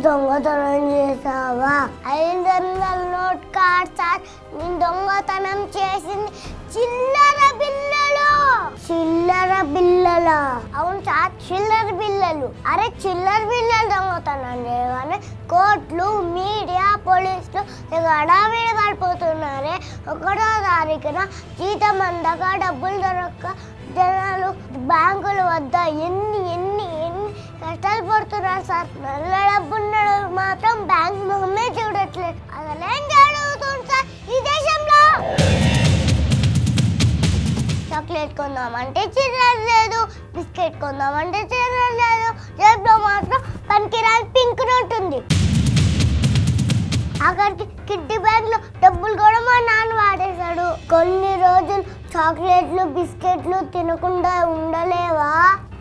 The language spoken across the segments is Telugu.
దొంగతనం చేసావా? 500 నోట్ కార్డ్ సార్. నేను దొంగతనం చేసింది చిల్లర బిల్లలు. చిల్లర బిల్లలా? అవును సార్, చిల్లర బిల్లలు. అరే చిల్లర బిల్లలు దొంగతనం చేయగానే కోర్టులు, మీడియా, పోలీసులు హడావిడి పడిపోతున్నారే. 1వ తారీఖున జీతం అందక, డబ్బులు దొరక్క జనాలు బ్యాంకుల వద్ద ఎన్ని ఎన్ని ఎన్ని కష్టాలు పడుతున్నారు సార్. నల్ల డబ్బున్నడు మాత్రం బ్యాంక్ మొహమే చూడట్లేదు. అసలేం జరుగుతుంది సార్ ఈ దేశంలో? చాక్లెట్ కొందామంటే చిల్లర లేదు, బిస్కెట్ కొందామంటే చిల్లర లేదు, జేబులో మాత్రం పనికిరాని పింక్ నోట్ ఉంది. ఆఖరికి కిడ్డీ బ్యాగ్ లో డబ్బులు కూడా మా నాన్న వాడేశాడు. కొన్ని రోజులు చాక్లెట్లు, బిస్కెట్లు తినకుండా ఉండలేవా?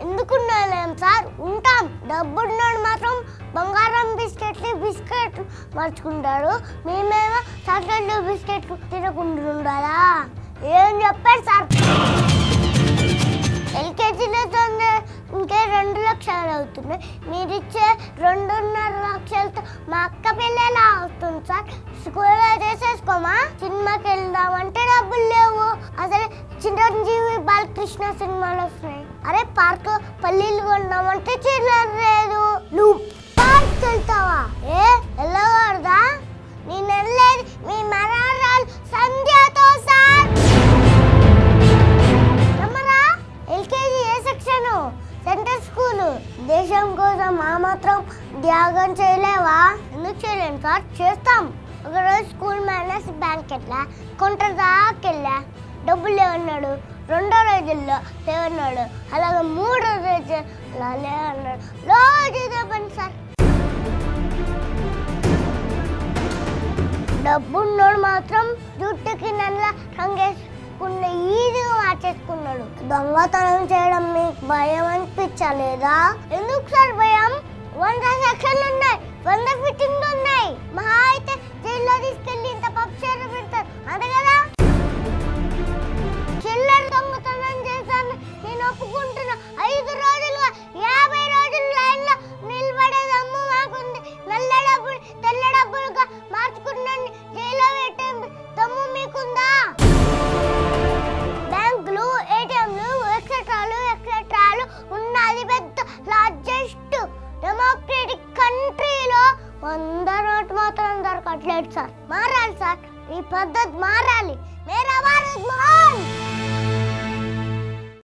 ఎందుకు ఉండలేం సార్? ఉంటాం. డబ్బున్నోడు మాత్రం బంగారం బిస్కెట్లు మర్చుకుంటాడు. మేమేమో చాక్లెట్లు, బిస్కెట్లు తినకుండా ఉండాలా? ఏం చెప్పారు సార్? ఎల్కేజీలో ఇంకే 2 లక్షలు అవుతున్నాయి. మీరిచ్చే 2.5 లక్షలతో మా అక్క పెళ్ళి ఎలా అవుతుంది సార్? స్కూల్లో చేసేసుకోమా? సినిమాకి వెళ్దామంటే డబ్బులు లేవు. అసలు చిరంజీవి, బాలకృష్ణ సినిమాలు వస్తున్నాయి. అరే పార్క్ పల్లీలు కొందామంటే చిల్లర లేదు. నువ్వు పార్క్ వెళ్తావా? వెళ్ళకూడదా? నేను వెళ్ళేది మీ మనవరాలు సంధ్యతో సార్. ఎల్కేజీ ఏ సెక్షన్? Centre school. దేశం కోసం ఆ మాత్రం త్యాగం చేయలేవా? ఎందుకు చేయలేను సార్? చేస్తాం. ఒకరోజు స్కూల్ మేనేజ్ బ్యాంక్ వెళ్ళా, కౌంటర్ దాకెళ్ళా, డబ్బులు లేవన్నాడు. 2వ రోజుల్లో లేవన్నాడు. అలాగే 3వ రోజు లేవన్నాడు. రోజు చెప్పండి సార్. డబ్బున్నోడు మాత్రం జుట్టుకి నల్ల రంగేసుకున్న ఈజీగా మార్చేసుకున్నాడు. దొంగతనం చేయడం మీకు భయం అనిపించలేదా? ఎందుకు సార్ భయం? 100 సెక్షన్లు ఉన్నాయి, 100 ఫిట్టింగ్లు ఉన్నాయి. మహా అయితే జైల్లో తీసుకెళ్ళి ఇంత పక్షాలు పెడతారు అంతే కదా? చిల్లర దొంగతనం చేశాను నేను ఒప్పుకుంటున్నా. 5 రోజులుగా 50 రోజులు లైన్లో నిలబడే దమ్ము మాకుంది. నల్ల డబ్బులు తెల్ల డబ్బులుగా మార్చుకున్నాను. జైల్లో పెట్టే దమ్ము మీకుందా? బ్యాంకులు, ఏటీఎంలు, ఎక్సెట్రాలు ఉన్నది పెద్ద లార్జెస్ట్ డెమోక్రటిక్ కంట్రీలో 100 నోట్ మాత్రం దొరకట్లేదు సార్. మారాలి సార్, ఈ పద్ధతి మారాలి. మేరా భారత్ మహాన్.